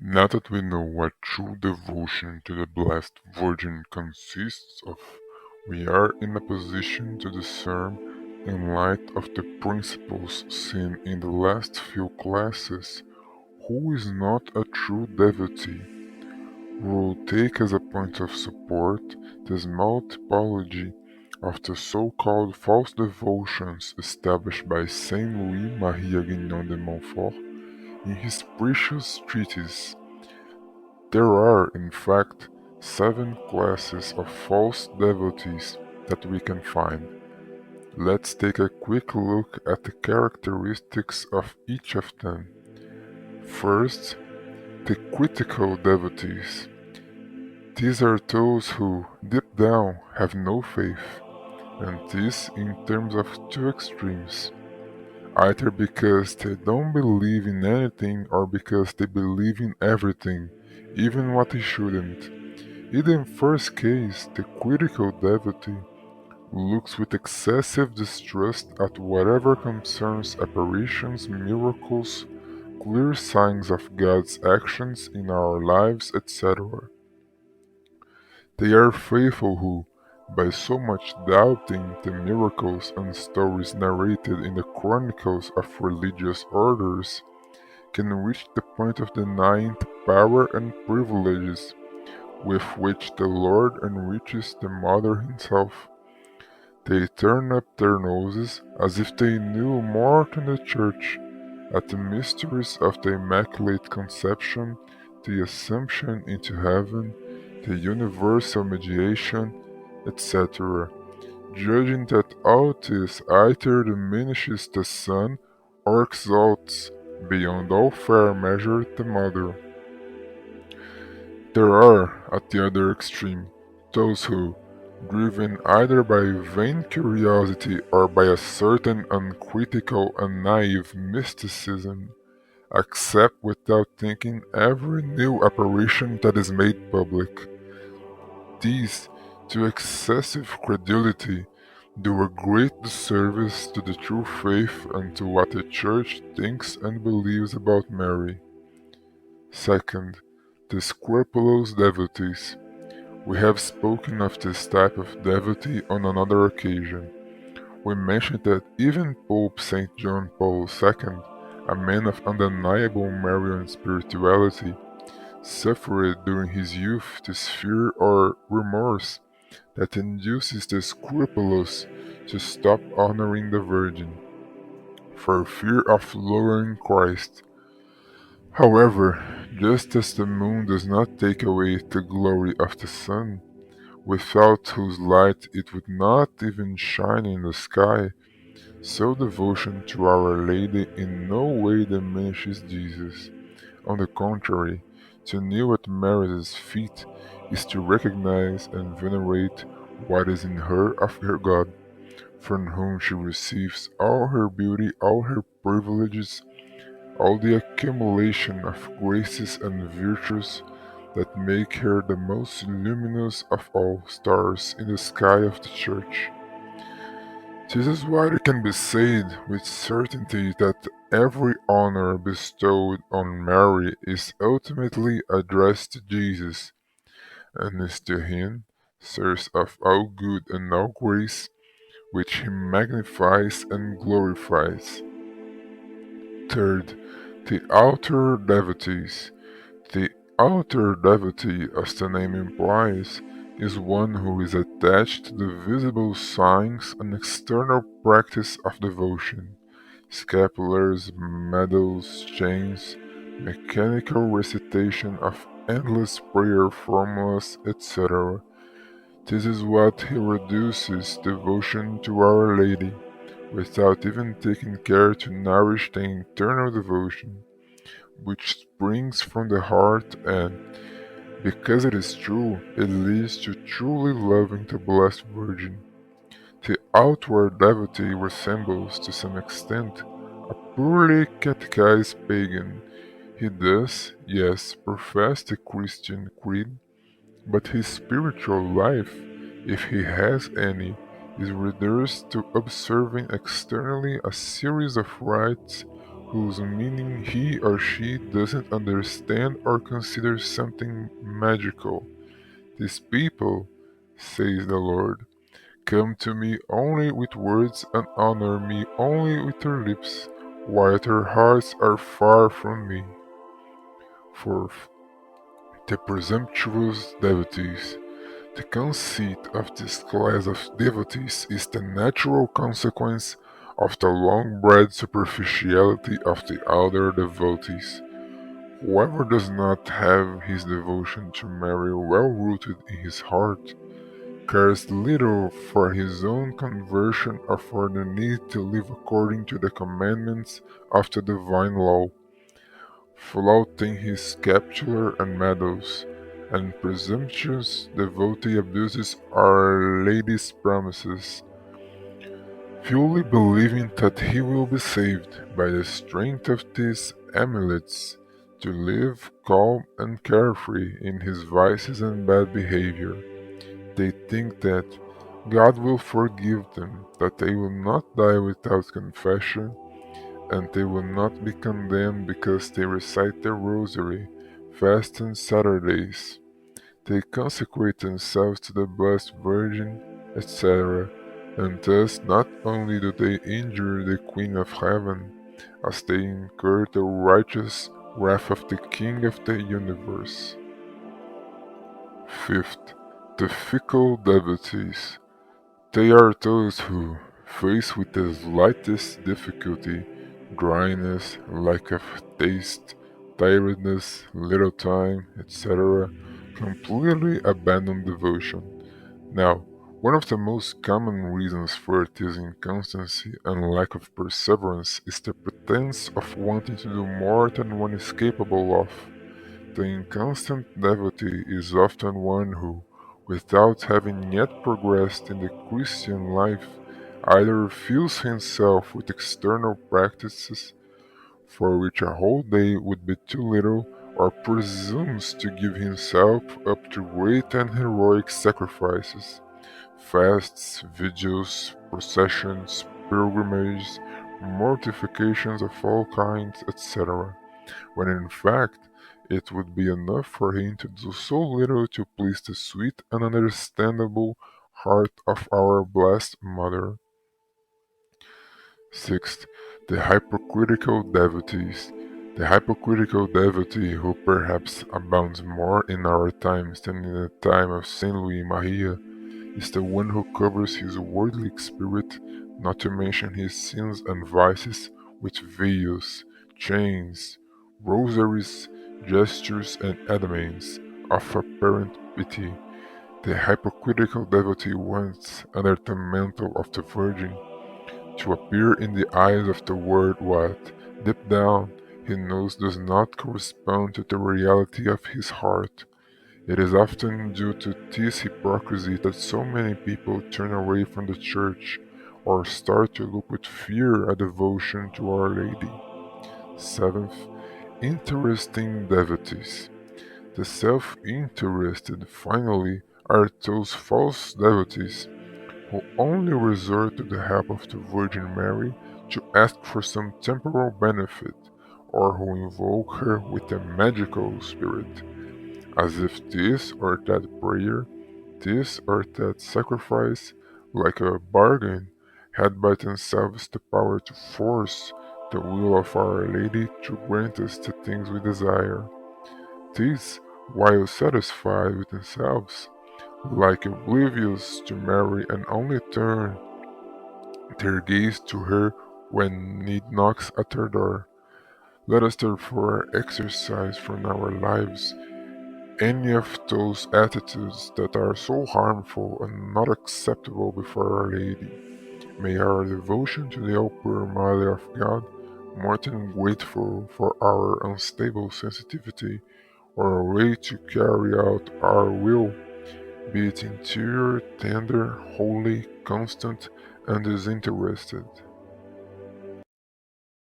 Now that we know what true devotion to the Blessed Virgin consists of, we are in a position to discern, in light of the principles seen in the last few classes, who is not a true devotee. We will take as a point of support the small typology of the so-called false devotions established by Saint Louis Marie Grignion de Montfort in his precious treatise. There are, in fact, 7 classes of false devotees that we can find. Let's take a quick look at the characteristics of each of them. First, the critical devotees. These are those who, deep down, have no faith, and this in terms of two extremes, either because they don't believe in anything or because they believe in everything, even what they shouldn't. In the first case, the critical devotee looks with excessive distrust at whatever concerns apparitions, miracles, clear signs of God's actions in our lives, etc. They are faithful who, by so much doubting the miracles and stories narrated in the chronicles of religious orders, can reach the point of denying the power and privileges with which the Lord enriches the Mother himself. They turn up their noses as if they knew more than the Church at the mysteries of the Immaculate Conception, the Assumption into heaven, the universal mediation, etc., judging that all this either diminishes the Son or exalts, beyond all fair measure, the Mother. There are, at the other extreme, those who, driven either by vain curiosity or by a certain uncritical and naive mysticism, accept without thinking every new apparition that is made public. These, to excessive credulity, do a great disservice to the true faith and to what the Church thinks and believes about Mary. Second, the scrupulous devotees. We have spoken of this type of devotee on another occasion. We mentioned that even Pope St. John Paul II, a man of undeniable Marian spirituality, suffered during his youth this fear or remorse that induces the scrupulous to stop honoring the Virgin, for fear of lowering Christ. However, just as the moon does not take away the glory of the sun, without whose light it would not even shine in the sky, so devotion to Our Lady in no way diminishes Jesus. On the contrary, to kneel at Mary's feet is to recognize and venerate what is in her of her God, from whom she receives all her beauty, all her privileges, all the accumulation of graces and virtues that make her the most luminous of all stars in the sky of the Church. This is why it can be said with certainty that every honor bestowed on Mary is ultimately addressed to Jesus, and is to him, source of all good and all grace, which he magnifies and glorifies. Third, the outer devotees. The outer devotee, as the name implies, is one who is attached to the visible signs and external practice of devotion, scapulars, medals, chains, mechanical recitation of endless prayer formulas, etc. This is what he reduces devotion to Our Lady, without even taking care to nourish the internal devotion, which springs from the heart and, because it is true, it leads to truly loving the Blessed Virgin. The outward devotee resembles, to some extent, a poorly catechized pagan. He does, yes, profess the Christian creed, but his spiritual life, if he has any, is reduced to observing externally a series of rites whose meaning he or she doesn't understand or considers something magical. These people, says the Lord, come to me only with words and honor me only with their lips, while their hearts are far from me. Fourth, the presumptuous devotees. The conceit of this class of devotees is the natural consequence of the long-bred superficiality of the other devotees. Whoever does not have his devotion to Mary well rooted in his heart cares little for his own conversion or for the need to live according to the commandments of the divine law, flaunting his scapular and medals, and presumptuous devotee abuses Our Lady's promises, fully believing that he will be saved by the strength of these amulets to live calm and carefree in his vices and bad behavior. They think that God will forgive them, that they will not die without confession, and they will not be condemned because they recite the rosary, fast on Saturdays. They consecrate themselves to the Blessed Virgin, etc., and thus not only do they injure the Queen of Heaven, as they incur the righteous wrath of the King of the universe. Fifth, the fickle devotees. They are those who, faced with the slightest difficulty, dryness, lack of taste, tiredness, little time, etc., completely abandon devotion. Now, one of the most common reasons for this inconstancy and lack of perseverance is the pretense of wanting to do more than one is capable of. The inconstant devotee is often one who, without having yet progressed in the Christian life, either fills himself with external practices for which a whole day would be too little, or presumes to give himself up to great and heroic sacrifices, fasts, vigils, processions, pilgrimages, mortifications of all kinds, etc., when in fact it would be enough for him to do so little to please the sweet and understandable heart of our blessed Mother. Sixth, the hypocritical devotees. The hypocritical devotee, who perhaps abounds more in our times than in the time of Saint Louis Maria, is the one who covers his worldly spirit, not to mention his sins and vices, with veils, chains, rosaries, gestures, and adamants of apparent pity. The hypocritical devotee wants, under the mantle of the Virgin, to appear in the eyes of the world what, deep down, he knows does not correspond to the reality of his heart. It is often due to this hypocrisy that so many people turn away from the Church or start to look with fear at devotion to Our Lady. Seventh, interesting devotees. The self-interested, finally, are those false devotees who only resort to the help of the Virgin Mary to ask for some temporal benefit, or who invoke her with a magical spirit, as if this or that prayer, this or that sacrifice, like a bargain, had by themselves the power to force the will of Our Lady to grant us the things we desire. These, while satisfied with themselves, like oblivious to Mary, and only turn their gaze to her when need knocks at their door. Let us therefore exercise from our lives any of those attitudes that are so harmful and not acceptable before Our Lady. May our devotion to the All Pure Mother of God, more than grateful for our unstable sensitivity or a way to carry out our will, be it interior, tender, holy, constant, and disinterested.